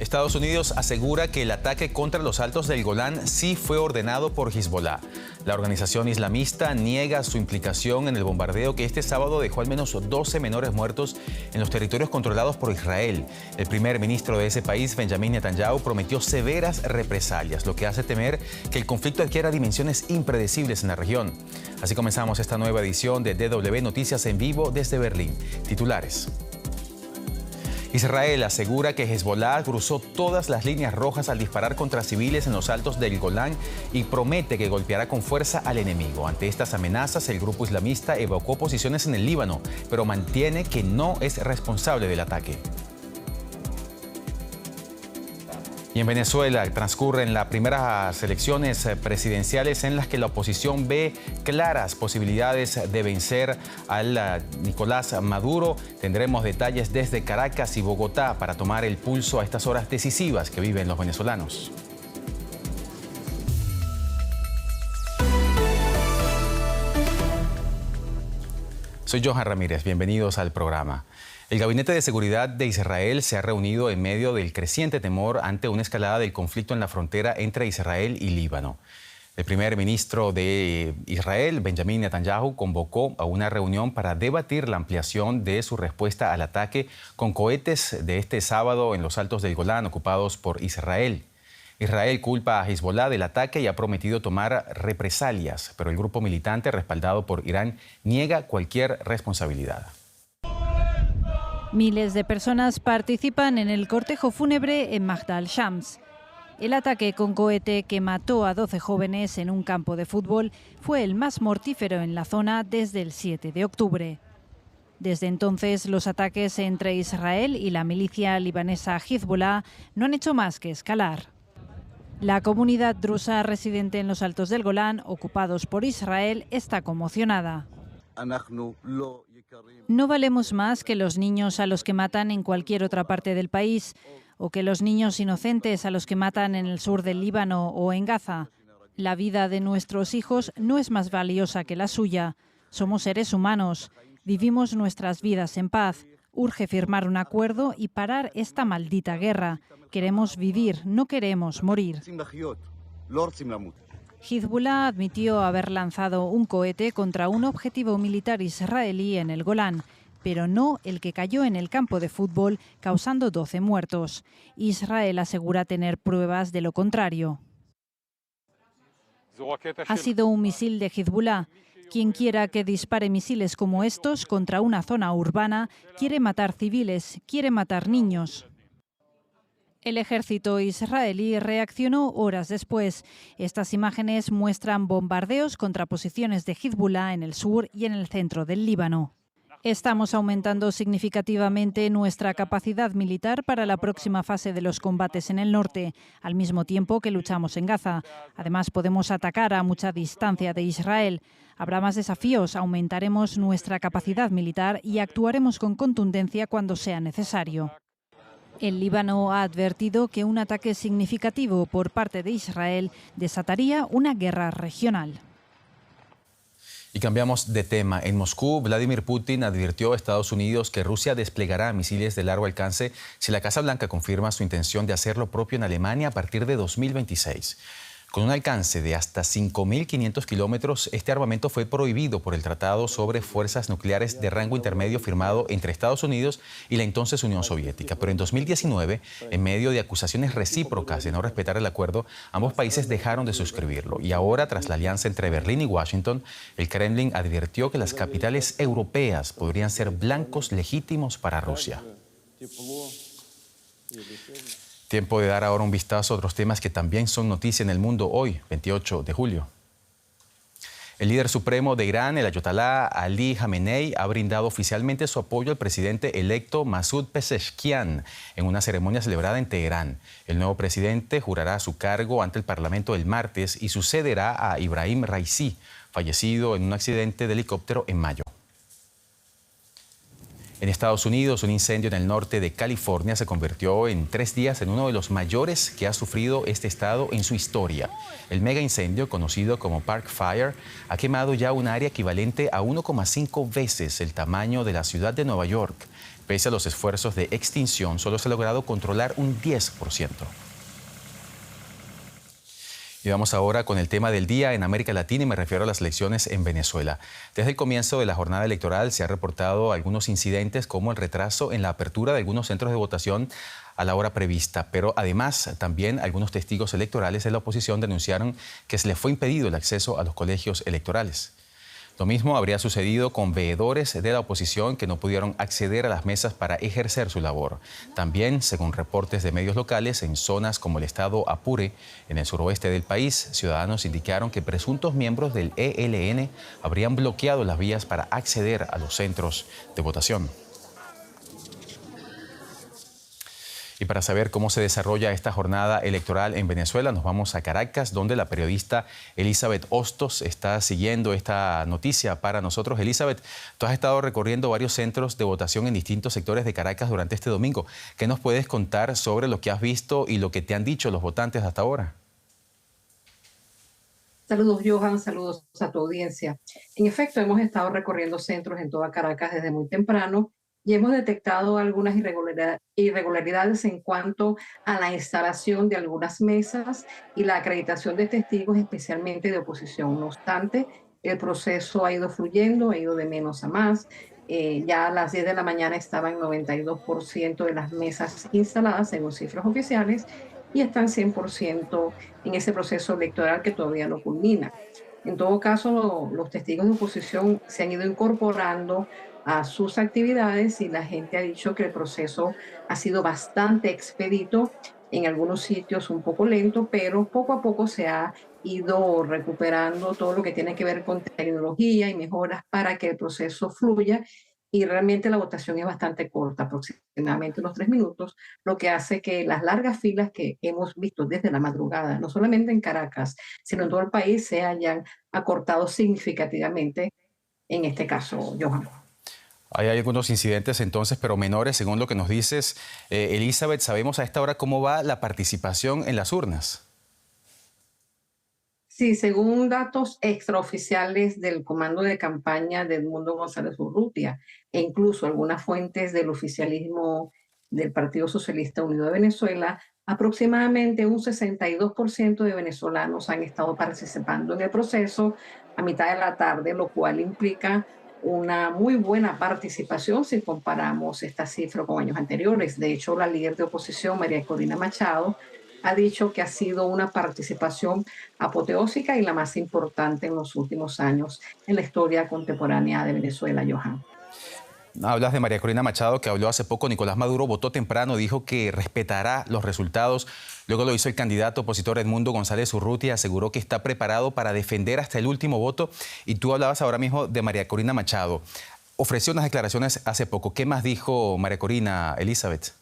Estados Unidos asegura que el ataque contra los Altos del Golán sí fue ordenado por Hezbollah. La organización islamista niega su implicación en el bombardeo que este sábado dejó al menos 12 menores muertos en los territorios controlados por Israel. El primer ministro de ese país, Benjamin Netanyahu, prometió severas represalias, lo que hace temer que el conflicto adquiera dimensiones impredecibles en la región. Así comenzamos esta nueva edición de DW Noticias en vivo desde Berlín. Titulares. Israel asegura que Hezbollah cruzó todas las líneas rojas al disparar contra civiles en los Altos del Golán y promete que golpeará con fuerza al enemigo. Ante estas amenazas, el grupo islamista evocó posiciones en el Líbano, pero mantiene que no es responsable del ataque. Y en Venezuela transcurren las primeras elecciones presidenciales en las que la oposición ve claras posibilidades de vencer al Nicolás Maduro. Tendremos detalles desde Caracas y Bogotá para tomar el pulso a estas horas decisivas que viven los venezolanos. Soy Johan Ramírez, bienvenidos al programa. El Gabinete de Seguridad de Israel se ha reunido en medio del creciente temor ante una escalada del conflicto en la frontera entre Israel y Líbano. El primer ministro de Israel, Benjamin Netanyahu, convocó a una reunión para debatir la ampliación de su respuesta al ataque con cohetes de este sábado en los Altos del Golán ocupados por Israel. Israel culpa a Hezbollah del ataque y ha prometido tomar represalias, pero el grupo militante respaldado por Irán niega cualquier responsabilidad. Miles de personas participan en el cortejo fúnebre en Magdal Shams. El ataque con cohete que mató a 12 jóvenes en un campo de fútbol fue el más mortífero en la zona desde el 7 de octubre. Desde entonces, los ataques entre Israel y la milicia libanesa Hezbollah no han hecho más que escalar. La comunidad drusa residente en los Altos del Golán, ocupados por Israel, está conmocionada. No valemos más que los niños a los que matan en cualquier otra parte del país o que los niños inocentes a los que matan en el sur del Líbano o en Gaza. La vida de nuestros hijos no es más valiosa que la suya. Somos seres humanos. Vivimos nuestras vidas en paz. Urge firmar un acuerdo y parar esta maldita guerra. Queremos vivir, no queremos morir. Hezbollah admitió haber lanzado un cohete contra un objetivo militar israelí en el Golán, pero no el que cayó en el campo de fútbol, causando 12 muertos. Israel asegura tener pruebas de lo contrario. Ha sido un misil de Hezbollah. Quien quiera que dispare misiles como estos contra una zona urbana quiere matar civiles, quiere matar niños. El ejército israelí reaccionó horas después. Estas imágenes muestran bombardeos contra posiciones de Hezbollah en el sur y en el centro del Líbano. Estamos aumentando significativamente nuestra capacidad militar para la próxima fase de los combates en el norte, al mismo tiempo que luchamos en Gaza. Además, podemos atacar a mucha distancia de Israel. Habrá más desafíos, aumentaremos nuestra capacidad militar y actuaremos con contundencia cuando sea necesario. El Líbano ha advertido que un ataque significativo por parte de Israel desataría una guerra regional. Y cambiamos de tema. En Moscú, Vladimir Putin advirtió a Estados Unidos que Rusia desplegará misiles de largo alcance si la Casa Blanca confirma su intención de hacer lo propio en Alemania a partir de 2026. Con un alcance de hasta 5.500 kilómetros, este armamento fue prohibido por el Tratado sobre Fuerzas Nucleares de Rango Intermedio firmado entre Estados Unidos y la entonces Unión Soviética. Pero en 2019, en medio de acusaciones recíprocas de no respetar el acuerdo, ambos países dejaron de suscribirlo. Y ahora, tras la alianza entre Berlín y Washington, el Kremlin advirtió que las capitales europeas podrían ser blancos legítimos para Rusia. Tiempo de dar ahora un vistazo a otros temas que también son noticia en el mundo hoy, 28 de julio. El líder supremo de Irán, el ayatolá Ali Khamenei, ha brindado oficialmente su apoyo al presidente electo Masoud Pezeshkian en una ceremonia celebrada en Teherán. El nuevo presidente jurará su cargo ante el Parlamento el martes y sucederá a Ibrahim Raisi, fallecido en un accidente de helicóptero en mayo. En Estados Unidos, un incendio en el norte de California se convirtió en 3 días en uno de los mayores que ha sufrido este estado en su historia. El mega incendio, conocido como Park Fire, ha quemado ya un área equivalente a 1,5 veces el tamaño de la ciudad de Nueva York. Pese a los esfuerzos de extinción, solo se ha logrado controlar un 10%. Y vamos ahora con el tema del día en América Latina y me refiero a las elecciones en Venezuela. Desde el comienzo de la jornada electoral se han reportado algunos incidentes como el retraso en la apertura de algunos centros de votación a la hora prevista, pero además también algunos testigos electorales de la oposición denunciaron que se les fue impedido el acceso a los colegios electorales. Lo mismo habría sucedido con veedores de la oposición que no pudieron acceder a las mesas para ejercer su labor. También, según reportes de medios locales, en zonas como el estado Apure, en el suroeste del país, ciudadanos indicaron que presuntos miembros del ELN habrían bloqueado las vías para acceder a los centros de votación. Y para saber cómo se desarrolla esta jornada electoral en Venezuela, nos vamos a Caracas, donde la periodista Elizabeth Hostos está siguiendo esta noticia para nosotros. Elizabeth, tú has estado recorriendo varios centros de votación en distintos sectores de Caracas durante este domingo. ¿Qué nos puedes contar sobre lo que has visto y lo que te han dicho los votantes hasta ahora? Saludos, Johan, saludos a tu audiencia. En efecto, hemos estado recorriendo centros en toda Caracas desde muy temprano y hemos detectado algunas irregularidades en cuanto a la instalación de algunas mesas y la acreditación de testigos, especialmente de oposición. No obstante, el proceso ha ido fluyendo, ha ido de menos a más. Ya a las 10 de la mañana estaban 92% de las mesas instaladas, según cifras oficiales, y están 100% en ese proceso electoral que todavía no culmina. En todo caso, los testigos de oposición se han ido incorporando a sus actividades y la gente ha dicho que el proceso ha sido bastante expedito, en algunos sitios un poco lento, pero poco a poco se ha ido recuperando todo lo que tiene que ver con tecnología y mejoras para que el proceso fluya y realmente la votación es bastante corta, aproximadamente unos 3 minutos, lo que hace que las largas filas que hemos visto desde la madrugada, no solamente en Caracas, sino en todo el país, se hayan acortado significativamente en este caso, Johan. Hay algunos incidentes entonces, pero menores, según lo que nos dices. Elizabeth, ¿sabemos a esta hora cómo va la participación en las urnas? Sí, según datos extraoficiales del comando de campaña de Edmundo González Urrutia e incluso algunas fuentes del oficialismo del Partido Socialista Unido de Venezuela, aproximadamente un 62% de venezolanos han estado participando en el proceso a mitad de la tarde, lo cual implica una muy buena participación si comparamos esta cifra con años anteriores. De hecho, la líder de oposición, María Corina Machado, ha dicho que ha sido una participación apoteósica y la más importante en los últimos años en la historia contemporánea de Venezuela, Johan. Hablas de María Corina Machado, que habló hace poco. Nicolás Maduro votó temprano, dijo que respetará los resultados. Luego lo hizo el candidato opositor Edmundo González Urrutia, aseguró que está preparado para defender hasta el último voto. Y tú hablabas ahora mismo de María Corina Machado. Ofreció unas declaraciones hace poco. ¿Qué más dijo María Corina, Elizabeth?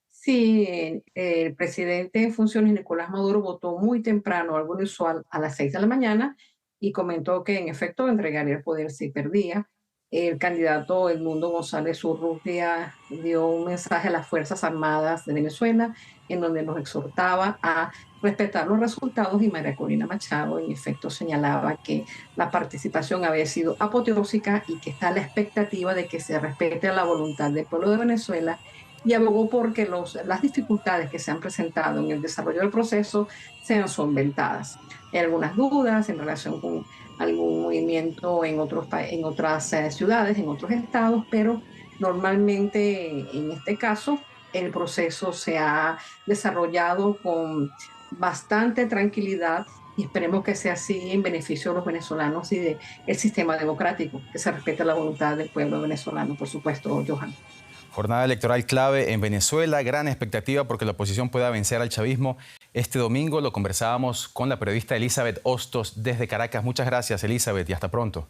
Sí, el presidente en funciones, Nicolás Maduro, votó muy temprano, algo inusual, a las 6 de la mañana y comentó que en efecto entregaría el poder si perdía. El candidato Edmundo González Urrutia dio un mensaje a las Fuerzas Armadas de Venezuela en donde nos exhortaba a respetar los resultados y María Corina Machado en efecto señalaba que la participación había sido apoteósica y que está a la expectativa de que se respete la voluntad del pueblo de Venezuela y abogó porque las dificultades que se han presentado en el desarrollo del proceso sean solventadas. Hay algunas dudas en relación con algún movimiento en otras ciudades, en otros estados, pero normalmente en este caso el proceso se ha desarrollado con bastante tranquilidad y esperemos que sea así en beneficio de los venezolanos y del sistema democrático, que se respete la voluntad del pueblo venezolano, por supuesto, Johan. Jornada electoral clave en Venezuela, gran expectativa porque la oposición pueda vencer al chavismo. Este domingo lo conversábamos con la periodista Elizabeth Hostos desde Caracas. Muchas gracias, Elizabeth, y hasta pronto.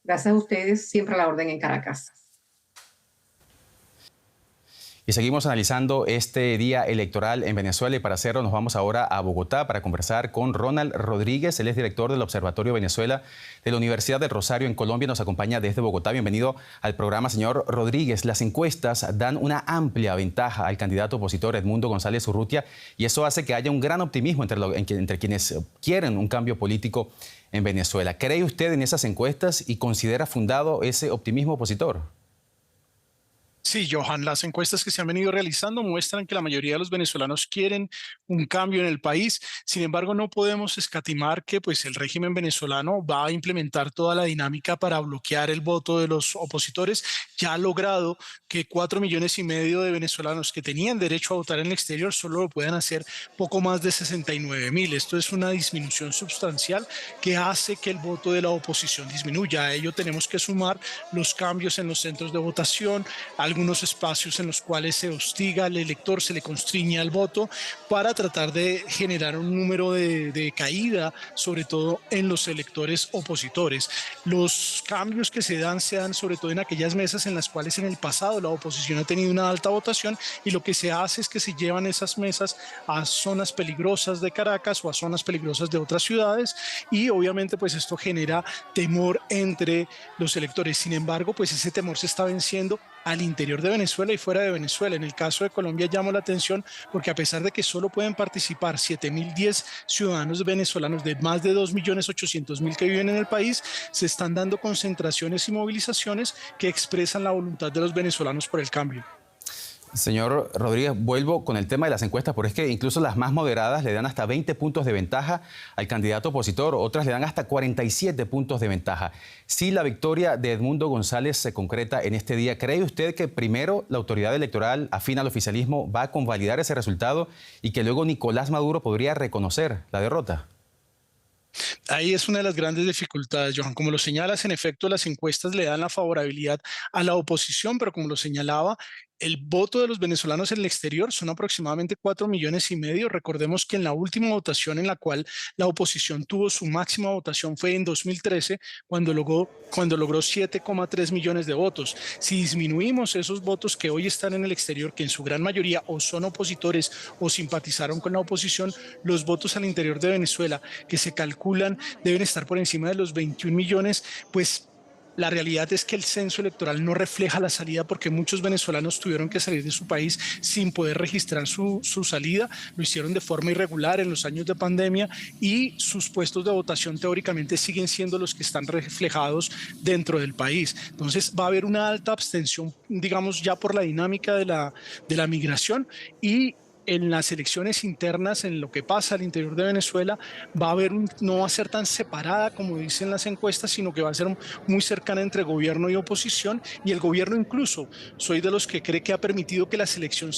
Gracias a ustedes, siempre a la orden en Caracas. Y seguimos analizando este día electoral en Venezuela y para hacerlo nos vamos ahora a Bogotá para conversar con Ronald Rodríguez. Él es director del Observatorio Venezuela de la Universidad del Rosario en Colombia. Nos acompaña desde Bogotá. Bienvenido al programa, señor Rodríguez. Las encuestas dan una amplia ventaja al candidato opositor Edmundo González Urrutia y eso hace que haya un gran optimismo entre quienes quieren un cambio político en Venezuela. ¿Cree usted en esas encuestas y considera fundado ese optimismo opositor? Sí, Johan, las encuestas que se han venido realizando muestran que la mayoría de los venezolanos quieren un cambio en el país. Sin embargo, no podemos escatimar que el régimen venezolano va a implementar toda la dinámica para bloquear el voto de los opositores. Ya ha logrado que 4,5 millones de venezolanos que tenían derecho a votar en el exterior solo lo puedan hacer poco más de 69,000. Esto es una disminución sustancial que hace que el voto de la oposición disminuya. A ello tenemos que sumar los cambios en los centros de votación, algunos espacios en los cuales se hostiga al elector, se le constriña el voto para tratar de generar un número de caída, sobre todo en los electores opositores. Los cambios que se dan sobre todo en aquellas mesas en las cuales en el pasado la oposición ha tenido una alta votación y lo que se hace es que se llevan esas mesas a zonas peligrosas de Caracas o a zonas peligrosas de otras ciudades y obviamente esto genera temor entre los electores. Sin embargo, ese temor se está venciendo al interior de Venezuela y fuera de Venezuela. En el caso de Colombia llama la atención porque a pesar de que solo pueden participar 7,010 ciudadanos venezolanos de más de 2,800,000 que viven en el país, se están dando concentraciones y movilizaciones que expresan la voluntad de los venezolanos por el cambio. Señor Rodríguez, vuelvo con el tema de las encuestas, porque es que incluso las más moderadas le dan hasta 20 puntos de ventaja al candidato opositor, otras le dan hasta 47 puntos de ventaja. Si la victoria de Edmundo González se concreta en este día, ¿cree usted que primero la autoridad electoral afín al oficialismo va a convalidar ese resultado y que luego Nicolás Maduro podría reconocer la derrota? Ahí es una de las grandes dificultades, Johan. Como lo señalas, en efecto, las encuestas le dan la favorabilidad a la oposición, pero como lo señalaba, el voto de los venezolanos en el exterior son aproximadamente 4,5 millones. Recordemos que en la última votación en la cual la oposición tuvo su máxima votación fue en 2013, cuando logró 7,3 millones de votos. Si disminuimos esos votos que hoy están en el exterior, que en su gran mayoría o son opositores o simpatizaron con la oposición, los votos al interior de Venezuela, que se calculan deben estar por encima de los 21 millones, la realidad es que el censo electoral no refleja la salida porque muchos venezolanos tuvieron que salir de su país sin poder registrar su salida. Lo hicieron de forma irregular en los años de pandemia y sus puestos de votación teóricamente siguen siendo los que están reflejados dentro del país. Entonces va a haber una alta abstención, digamos, ya por la dinámica de la migración y en las elecciones internas, en lo que pasa al interior de Venezuela, no va a ser tan separada como dicen las encuestas, sino que va a ser muy cercana entre gobierno y oposición, y el gobierno incluso, soy de los que cree que ha permitido que la elección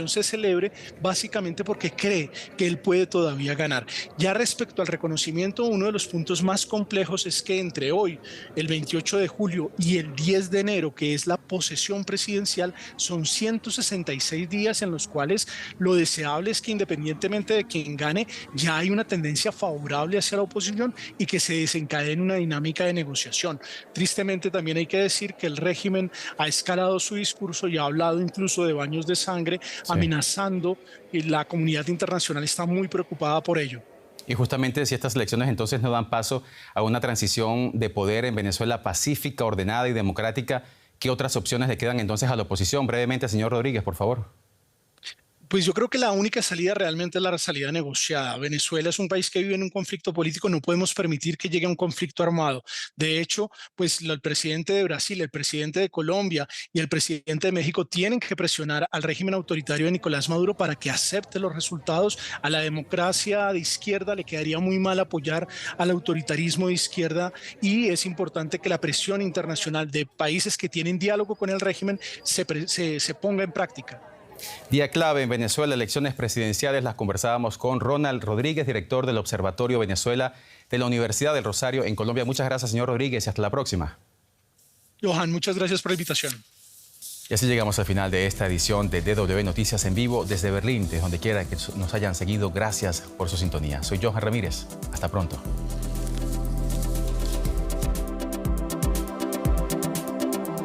se celebre básicamente porque cree que él puede todavía ganar. Ya respecto al reconocimiento, uno de los puntos más complejos es que entre hoy, el 28 de julio y el 10 de enero, que es la posesión presidencial, son 166 días en los cuales lo deseable es que independientemente de quien gane, ya hay una tendencia favorable hacia la oposición y que se desencadene una dinámica de negociación. Tristemente también hay que decir que el régimen ha escalado su discurso y ha hablado incluso de baños de sangre, amenazando, y la comunidad internacional está muy preocupada por ello. Y justamente si estas elecciones entonces no dan paso a una transición de poder en Venezuela pacífica, ordenada y democrática, ¿qué otras opciones le quedan entonces a la oposición? Brevemente, señor Rodríguez, por favor. Yo creo que la única salida realmente es la salida negociada. Venezuela es un país que vive en un conflicto político, no podemos permitir que llegue a un conflicto armado. De hecho, el presidente de Brasil, el presidente de Colombia y el presidente de México tienen que presionar al régimen autoritario de Nicolás Maduro para que acepte los resultados. A la democracia de izquierda le quedaría muy mal apoyar al autoritarismo de izquierda y es importante que la presión internacional de países que tienen diálogo con el régimen se ponga en práctica. Día clave en Venezuela, elecciones presidenciales. Las conversábamos con Ronald Rodríguez, director del Observatorio Venezuela de la Universidad del Rosario en Colombia. Muchas gracias, señor Rodríguez, y hasta la próxima. Johan, muchas gracias por la invitación. Y así llegamos al final de esta edición de DW Noticias en vivo desde Berlín, desde donde quiera que nos hayan seguido. Gracias por su sintonía. Soy Johan Ramírez. Hasta pronto.